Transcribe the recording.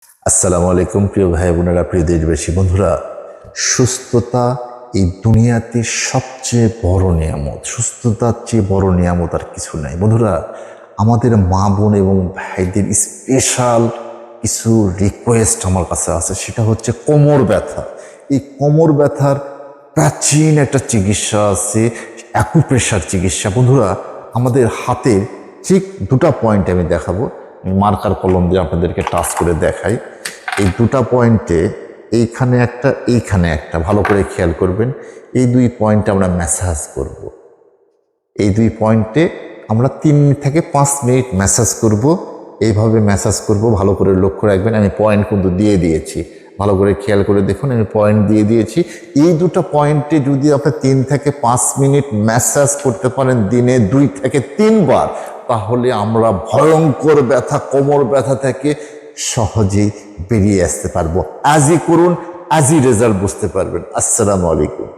আসসালামু আলাইকুম প্রিয় ভাই বোনেরা, প্রিয় দেশবাসী বন্ধুরা। সুস্থতা এই দুনিয়াতে সবচেয়ে বড় নিয়ামত। সুস্থতার চেয়ে বড় নিয়ামত আর কিছু নাই বন্ধুরা। আমাদের মা বোন এবং ভাইদের স্পেশাল কিছু রিকোয়েস্ট আমার কাছে আছে, সেটা হচ্ছে কোমর ব্যথা। এই কোমর ব্যথার প্রাচীন একটা চিকিৎসা আছে, অ্যাকুপ্রেশার চিকিৎসা। বন্ধুরা, আমাদের হাতের ঠিক দুটা পয়েন্ট আমি দেখাবো, আমি মার্কার কলম দিয়ে আপনাদেরকে টাচ করে দেখাই। এই দুটা পয়েন্টে এইখানে একটা ভালো করে খেয়াল করবেন। এই দুই পয়েন্টে আমরা ম্যাসাজ করব। এই দুই পয়েন্টে আমরা 3 থেকে 5 মিনিট ম্যাসাজ করব। এইভাবে ম্যাসাজ করব, ভালো করে লক্ষ্য রাখবেন। আমি পয়েন্ট কিন্তু দিয়ে দিয়েছি, ভালো করে খেয়াল করে দেখুন, আমি পয়েন্ট দিয়ে দিয়েছি। এই দুটো পয়েন্টে যদি আপনি 3 থেকে 5 মিনিট ম্যাসাজ করতে পারেন দিনে 2 থেকে 3 বার, তাহলে আমরা ভয়ঙ্কর ব্যথা, কোমর ব্যথা থেকে সহজেই বেরিয়ে আসতে পারবো। আজই করুন, আজই রেজাল্ট বুঝতে পারবেন। আসসালামু আলাইকুম।